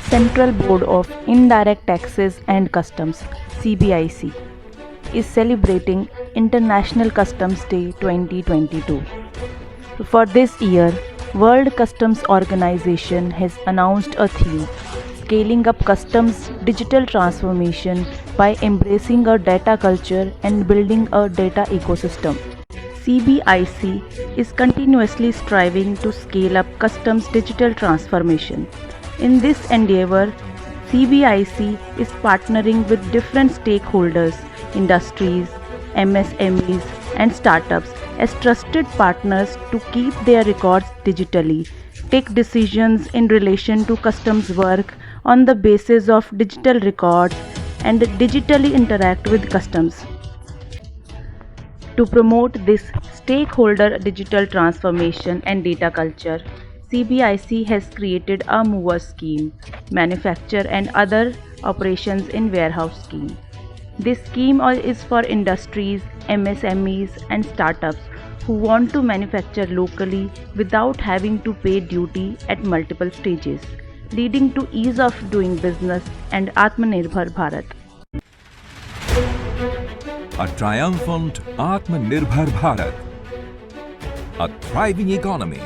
Central Board of Indirect Taxes and Customs (CBIC) is celebrating International Customs Day 2022. For this year, World Customs Organization has announced a theme: scaling up customs digital transformation by embracing a data culture and building a data ecosystem. CBIC is continuously striving to scale up customs digital transformation. In this endeavor, CBIC is partnering with different stakeholders, industries, MSMEs, and startups as trusted partners to keep their records digitally, take decisions in relation to customs work on the basis of digital records, and digitally interact with customs. To promote this stakeholder digital transformation and data culture, CBIC has created a Moowr scheme, Manufacture and Other Operations in Warehouse scheme. This scheme is for industries, MSMEs, and startups who want to manufacture locally without having to pay duty at multiple stages, leading to ease of doing business and Atmanirbhar Bharat. A triumphant Atmanirbhar Bharat, a thriving economy,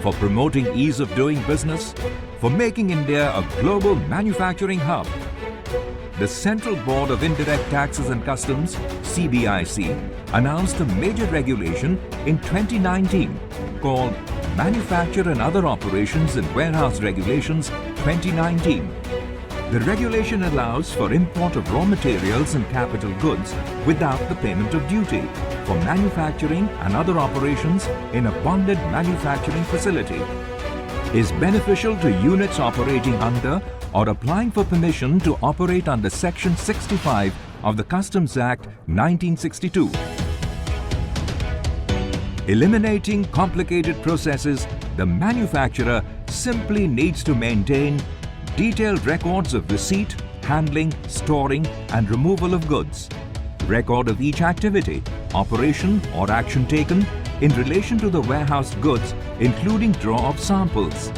for promoting ease of doing business, for making India a global manufacturing hub. The Central Board of Indirect Taxes and Customs (CBIC) announced a major regulation in 2019 called Manufacture and Other Operations in Warehouse Regulations 2019. The regulation allows for import of raw materials and capital goods without the payment of duty for manufacturing and other operations in a bonded manufacturing facility. Is beneficial to units operating under or applying for permission to operate under Section 65 of the Customs Act 1962. Eliminating complicated processes, the manufacturer simply needs to maintain detailed records of receipt, handling, storing and removal of goods, record of each activity, operation or action taken in relation to the warehoused goods, including draw of samples,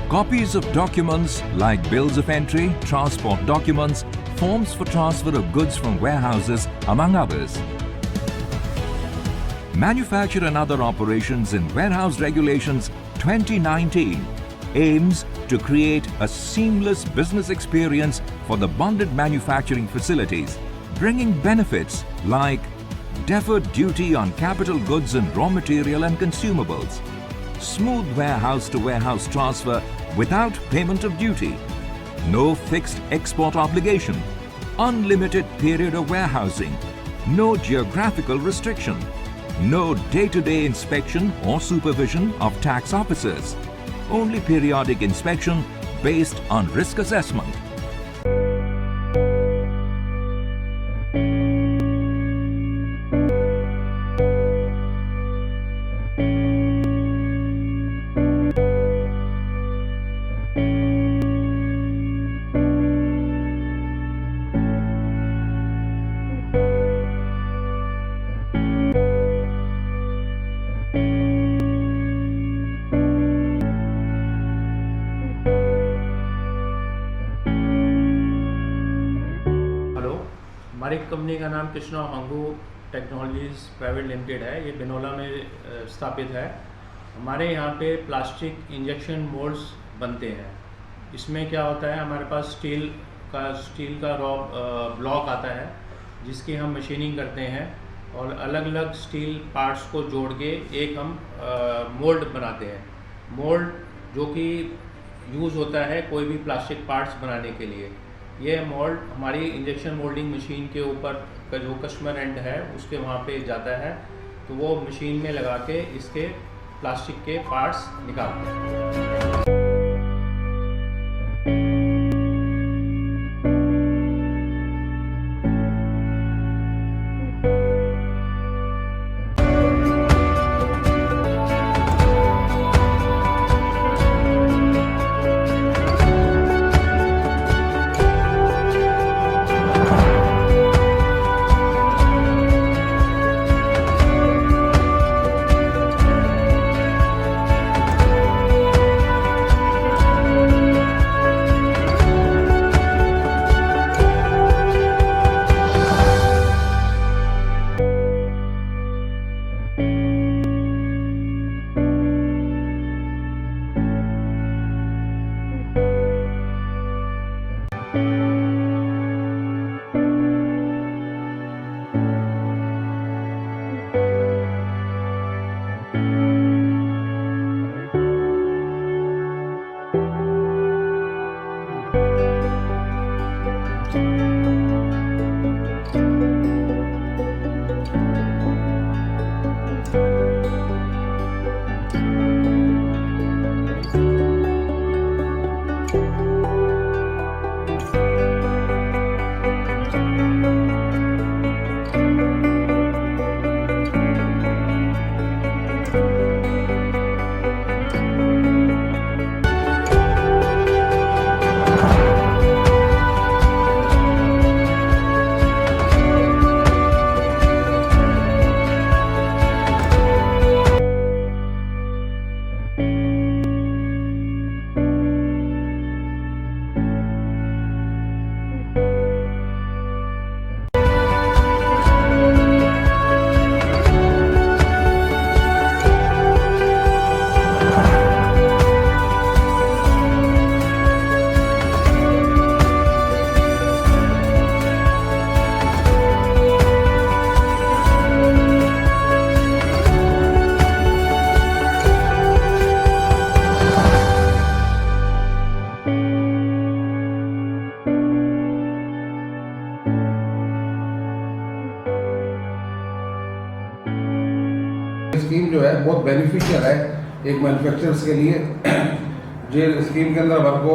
copies of documents like bills of entry, transport documents, forms for transfer of goods from warehouses, among others. Manufacture and Other Operations in Warehouse Regulations 2019 aims to create a seamless business experience for the bonded manufacturing facilities, bringing benefits like deferred duty on capital goods and raw material and consumables, smooth warehouse-to-warehouse transfer without payment of duty, no fixed export obligation, unlimited period of warehousing, no geographical restriction, no day-to-day inspection or supervision of tax officers, only periodic inspection based on risk assessment. हमारी company का नाम Krishna Hangu technologies private limited है। ये बिनोला में स्थापित है। हमारे यहाँ पे प्लास्टिक इंजेक्शन मोल्ड्स बनते हैं। इसमें क्या होता है, हमारे पास स्टील का रॉ ब्लॉक आता है जिसकी हम मशीनिंग करते हैं और अलग अलग स्टील पार्ट्स को जोड़ के एक हम मोल्ड बनाते हैं। मोल्ड जो कि यूज़ होता है कोई भी प्लास्टिक पार्ट्स बनाने के लिए। ये मोल्ड हमारी इंजेक्शन मोल्डिंग मशीन के ऊपर का जो कस्टमर एंड है उसके वहाँ पे जाता है, तो वो मशीन में लगा के इसके प्लास्टिक के पार्ट्स निकालते हैं। स्कीम जो है बहुत बेनिफिशियल है एक मैन्युफैक्चरर्स के लिए। जो स्कीम के अंदर हमारे को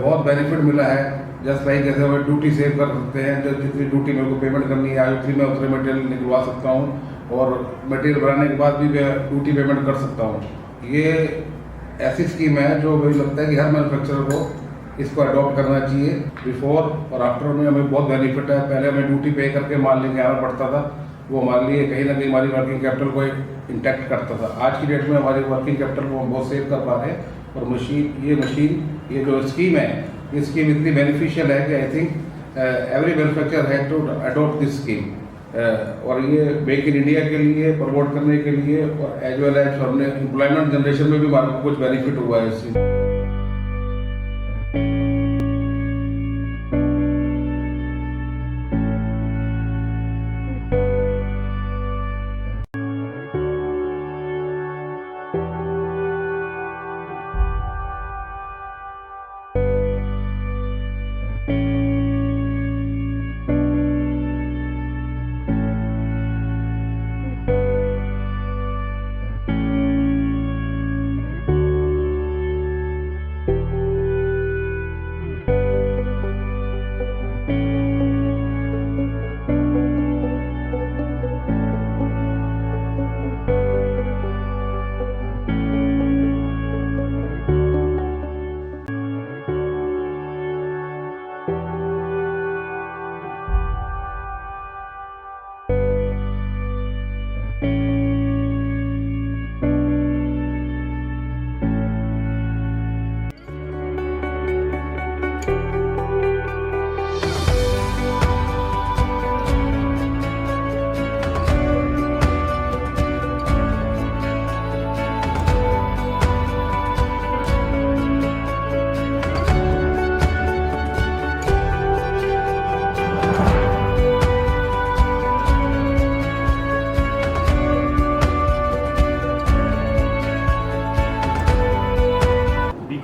बहुत बेनिफिट मिला है, जस्ट लाइक जैसे मैं ड्यूटी सेव कर सकते हैं, जो जितनी ड्यूटी मेरे को पेमेंट करनी है आज उतनी मैं उतने मटेरियल निकलवा सकता हूँ और मटेरियल बनाने के बाद भी मैं ड्यूटी पेमेंट कर सकता हूँ। ये ऐसी स्कीम है जो मुझे लगता है कि हर मैन्युफैक्चरर को इसको अडॉप्ट करना चाहिए। बिफोर और आफ्टर में हमें बहुत बेनिफिट है। पहले हमें ड्यूटी पे करके माल लेके आना पड़ता था, वो हमारे लिए कहीं ना कहीं हमारी वर्किंग कैपिटल को इंटैक्ट करता था। आज की डेट में हमारी वर्किंग कैपिटल को हम बहुत सेव कर पा रहे हैं और ये जो स्कीम है, ये स्कीम इतनी बेनिफिशियल है कि I think every manufacturer has to adopt this scheme. और ये मेक इन इंडिया के लिए प्रमोट करने के लिए और एज वेल एज हमने एम्प्लॉयमेंट जनरेशन में भी हमारे को कुछ बेनिफिट हुआ है इससे।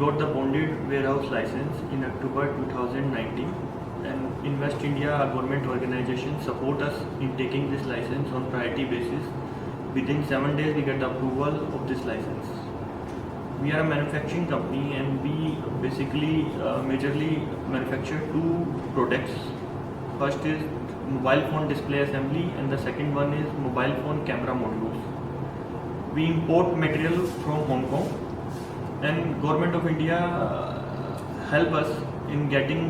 Got the bonded warehouse license in October 2019, and in West India, a government organization support us in taking this license on priority basis. Within 7 days, we get the approval of this license. We are a manufacturing company, and we basically majorly manufacture two products. First is mobile phone display assembly, and the second one is mobile phone camera modules. We import material from Hong Kong, and Government of India help us in getting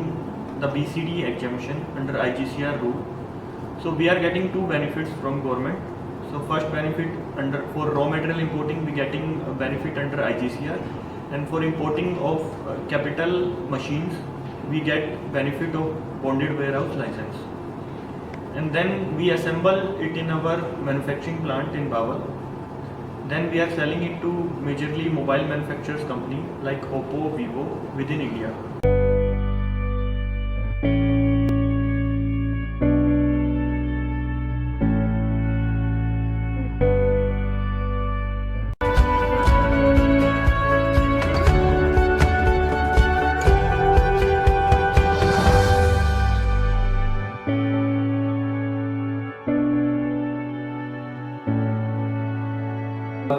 the BCD exemption under IGCR rule. So we are getting two benefits from government. So first benefit for raw material importing, we getting a benefit under IGCR, and for importing of capital machines, we get benefit of bonded warehouse license. And then we assemble it in our manufacturing plant in Bawal. Then we are selling it to majorly mobile manufacturers company like Oppo, Vivo within India.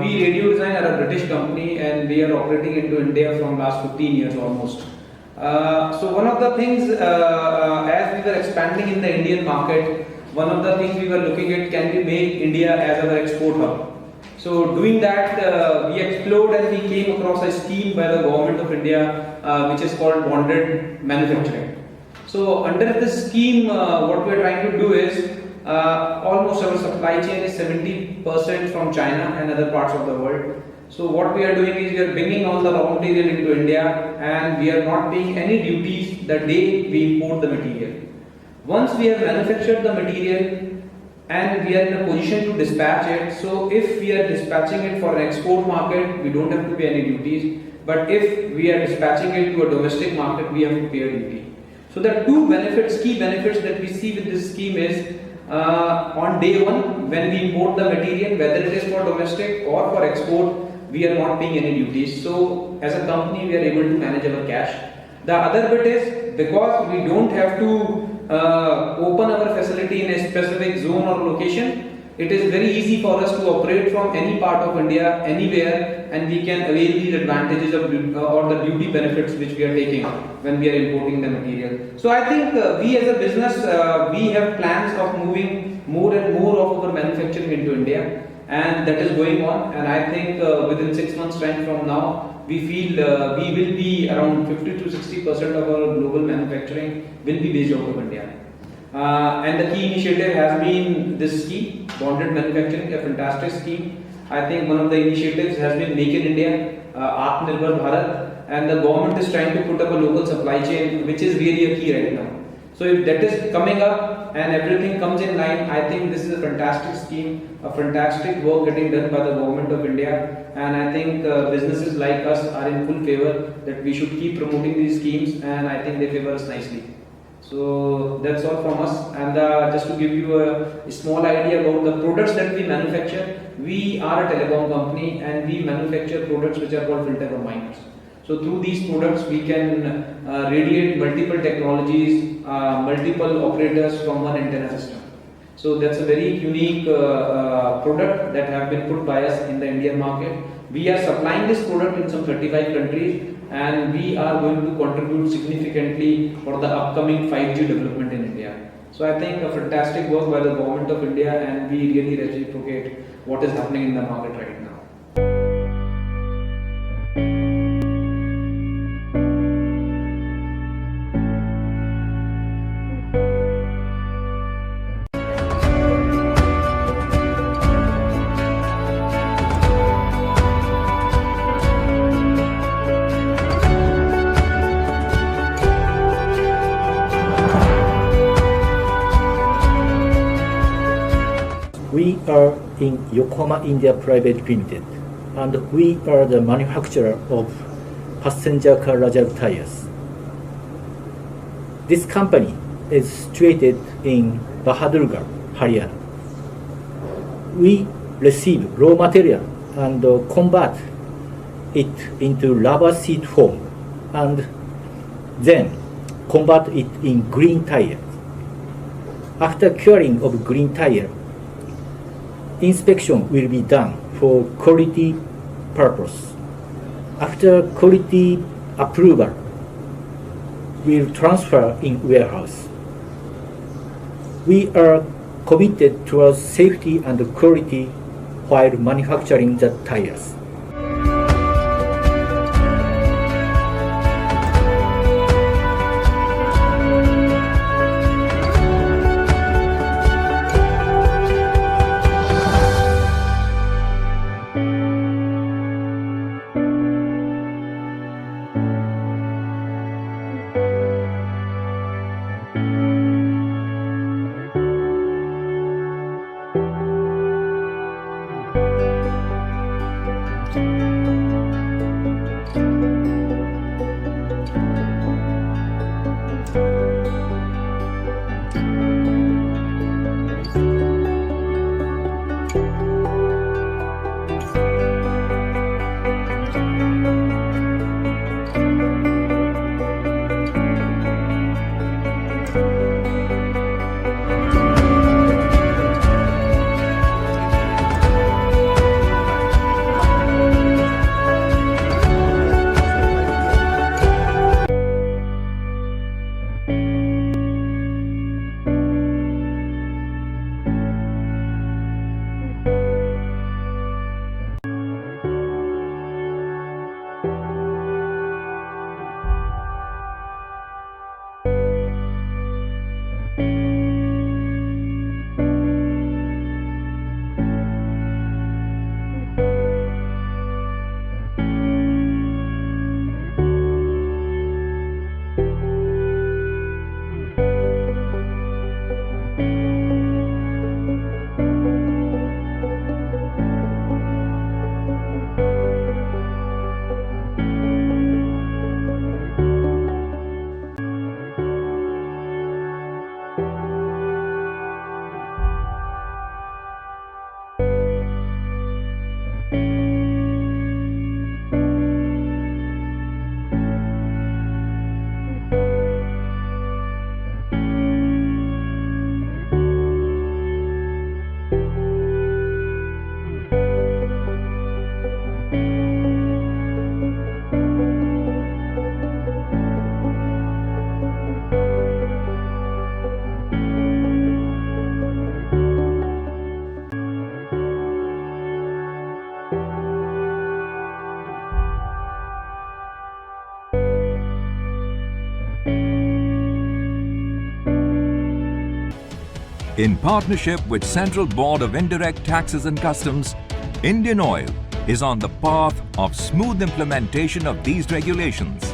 We Radio Design are a British company and we are operating into India from last 15 years almost. So one of the things, as we were expanding in the Indian market, one of the things we were looking at, can we make India as our export hub? So doing that, we explored and we came across a scheme by the government of India, which is called bonded manufacturing. So under this scheme, what we are trying to do is, almost our supply chain is 70% from China and other parts of the world. So what we are doing is we are bringing all the raw material into India, and we are not paying any duties the day we import the material. Once we have manufactured the material and we are in a position to dispatch it, so if we are dispatching it for an export market, we don't have to pay any duties. But if we are dispatching it to a domestic market, we have to pay a duty. So there are two benefits, key benefits that we see with this scheme is, on day one, when we import the material, whether it is for domestic or for export, we are not paying any duties. So as a company, we are able to manage our cash. The other bit is, because we don't have to open our facility in a specific zone or location, it is very easy for us to operate from any part of India, anywhere, and we can avail these advantages of or the duty benefits which we are taking when we are importing the material. So I think we as a business, we have plans of moving more and more of our manufacturing into India, and that is going on. And I think within 6 months time from now, we feel we will be around 50 to 60% of our global manufacturing will be based out of India. And the key initiative has been this scheme, bonded manufacturing, a fantastic scheme. I think one of the initiatives has been Make in India, Atmanirbhar Bharat, and the government is trying to put up a local supply chain, which is really a key right now. So if that is coming up and everything comes in line, I think this is a fantastic scheme, a fantastic work getting done by the government of India, and I think businesses like us are in full favor that we should keep promoting these schemes, and I think they favor us nicely. So that's all from us. And just to give you a small idea about the products that we manufacture, we are a telecom company and we manufacture products which are called filter combiners. So through these products we can radiate multiple technologies, multiple operators from one antenna system. So that's a very unique product that have been put by us in the Indian market. We are supplying this product in some 35 countries, and we are going to contribute significantly for the upcoming 5G development in India. So I think a fantastic work by the government of India, and we really reciprocate what is happening in the market right now. We are in Yokohama India Private Limited, and we are the manufacturer of passenger car radial tires. This company is situated in Bahadurgarh, Haryana. We receive raw material and convert it into rubber seat form, and then convert it in green tire. After curing of green tire, inspection will be done for quality purpose. After quality approval, we'll transfer in warehouse. We are committed towards safety and quality while manufacturing the tires. In partnership with Central Board of Indirect Taxes and Customs, Indian Oil is on the path of smooth implementation of these regulations.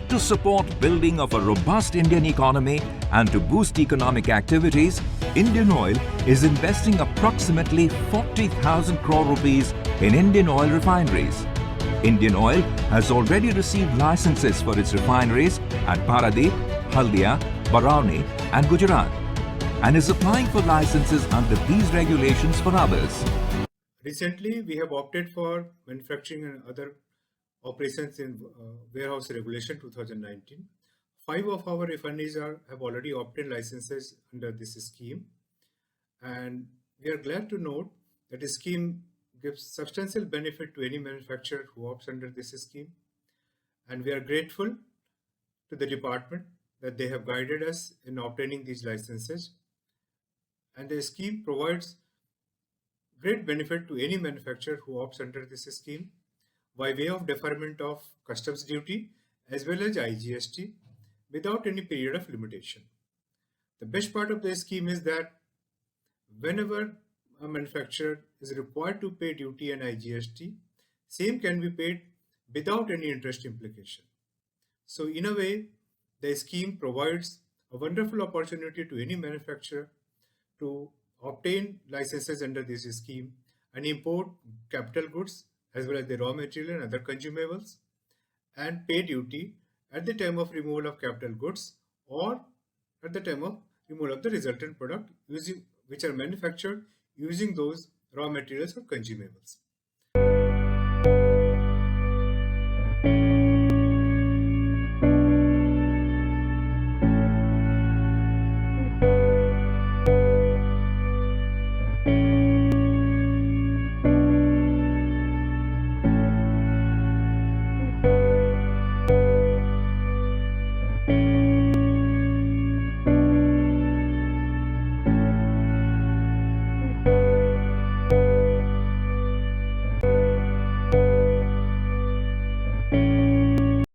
To support building of a robust Indian economy and to boost economic activities, Indian Oil is investing approximately 40,000 crore rupees in Indian oil refineries. Indian Oil has already received licenses for its refineries at Paradeep, Haldia, Barauni and Gujarat and is applying for licenses under these regulations for others. Recently, we have opted for manufacturing and other operations in warehouse regulation 2019. 5 of our refineries have already obtained licenses under this scheme, and we are glad to note that the scheme gives substantial benefit to any manufacturer who opts under this scheme, and we are grateful to the department that they have guided us in obtaining these licenses, and the scheme provides great benefit to any manufacturer who opts under this scheme by way of deferment of customs duty as well as IGST without any period of limitation. The best part of the scheme is that whenever a manufacturer is required to pay duty and IGST, same can be paid without any interest implication. So in a way, the scheme provides a wonderful opportunity to any manufacturer to obtain licenses under this scheme and import capital goods as well as the raw material and other consumables and pay duty at the time of removal of capital goods or at the time of removal of the resultant product which are manufactured using those raw materials or consumables.